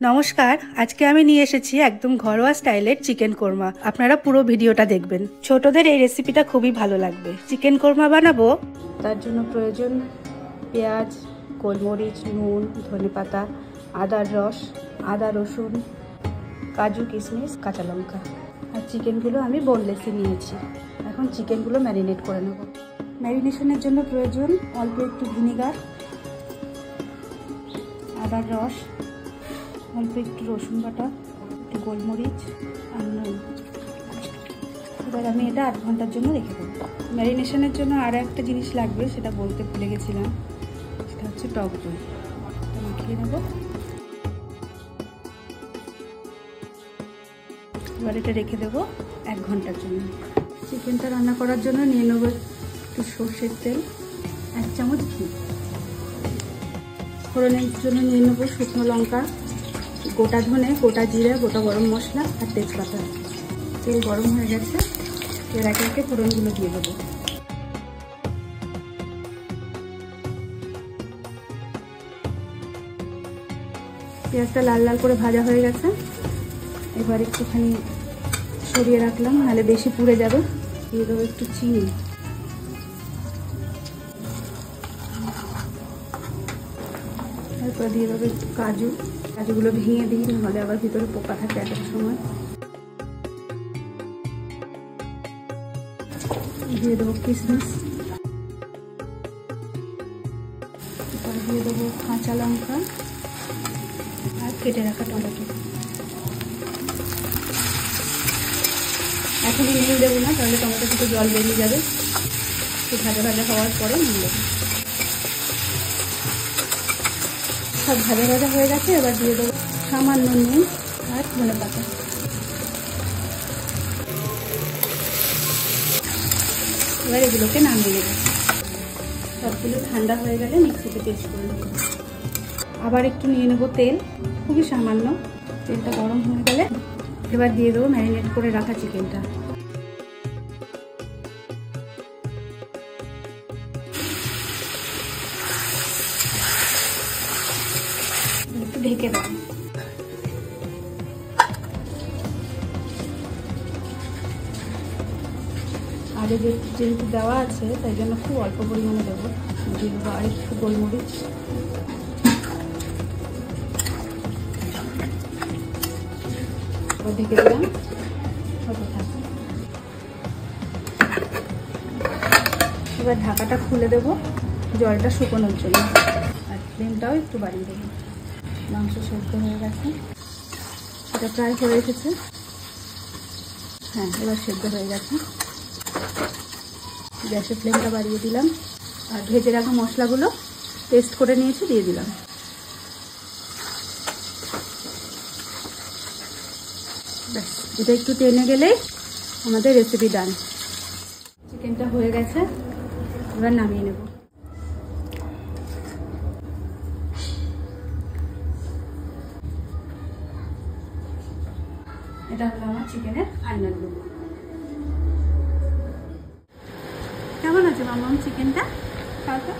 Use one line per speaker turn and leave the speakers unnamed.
নমস্কার, আজকে আমি নিয়ে এসেছি একদম ঘরোয়া স্টাইলের চিকেন কোরমা। আপনারা পুরো ভিডিওটা দেখবেন। ছোটদের এই রেসিপিটা খুবই ভালো লাগবে। চিকেন কোরমা বানাবো, তার জন্য প্রয়োজন পেঁয়াজ, গোলমরিচ, নুন, ধনেপাতা, আদার রস, আদা রসুন, কাজু কিশমিশ, কাঁচা লঙ্কা। আর চিকেনগুলো আমি বোনলেসই নিয়েছি। এখন চিকেনগুলো ম্যারিনেট করে নেব। ম্যারিনেশনের জন্য প্রয়োজন অল্প একটু ভিনিগার, আদার রস, অল্প একটু রসুন বাটা, একটু গোলমরিচ আর নুন। এবার আমি এটা 8 ঘন্টার জন্য রেখে দেবো। ম্যারিনেশনের জন্য আর একটা জিনিস লাগবে, সেটা বলতে ভুলে গেছিলাম, সেটা হচ্ছে টক দই। মাখিয়ে নেব। এবার এটা রেখে দেবো 1 ঘন্টার জন্য। চিকেনটা রান্না করার জন্য নিয়ে নেব একটু সর্ষের তেল, 1 চামচ ঘি। ফোড়নের জন্য নিয়ে নেব শুকনো লঙ্কা, গোটা ধনে, গোটা জিরে, গোটা গরম মশলা আর তেজপাতা। তেল গরম হয়ে গেছে, এর একে একে ফোড়নগুলো দিয়ে দেবো। পেঁয়াজটা লাল লাল করে ভাজা হয়ে গেছে। এবার একটুখানি সরিয়ে রাখলাম, নাহলে বেশি পুড়ে যাবে। দিয়ে দেবো একটু চিনি, তারপর দিয়ে দেবো একটু কাজু। কাজুগুলো ভেঙে দিই, নাহলে আবার ভিতরে পোকা থাকে এক এক সময়। দিয়ে দেবো কিশমিশ, তারপর দিয়ে দেবো কাঁচা লঙ্কা আর কেটে রাখা টমেটো। এখনই নুন দেবো না, তাহলে টমেটো থেকে জল বেরিয়ে যাবে। একটু ভাজা ভাজা হওয়ার পরে নুন দেবো। সব ভাজা ভাজা হয়ে গেছে, এবার দিয়ে দেবো সামান্য নুন আর ধনেপাতা। এবার এগুলোকে নামিয়ে নেব। সবগুলো ঠান্ডা হয়ে গেলে মিক্সিতে পেস্ট করে নেব। আবার একটু নিয়ে নেব তেল, খুবই সামান্য। তেলটা গরম হয়ে গেলে এবার দিয়ে দেবো ম্যারিনেট করে রাখা চিকেনটা। একটু ঢেকে দেবো। আগে যেহেতু দেওয়া আছে, তাই জন্য খুব অল্প পরিমাণে দেবো। দিয়ে দেবো আর একটু গোলমরিচ, ঢেকে দিলাম। এবার ঢাকাটা খুলে দেবো জলটা শুকোনোর জন্য, আর ফ্লেমটাও একটু বাড়িয়ে দেবো। মাংস সেদ্ধ হয়ে গেছে, সেটা প্রায় হয়ে এসেছে। হ্যাঁ, এবার সেদ্ধ হয়ে গেছে। গ্যাসের ফ্লেমটা বাড়িয়ে দিলাম, আর ভেজে রাখা মশলাগুলো পেস্ট করে নিয়েছি দিয়ে দিলাম। ব্যাস, এটা একটু টেনে গেলেই আমাদের রেসিপি ডান। চিকেনটা হয়ে গেছে, এবার নামিয়ে নেব। এটা হলো আমার চিকেনের ফাইনাল লুক। কেমন আছে মাম্মাম চিকেনটা? খাওয়া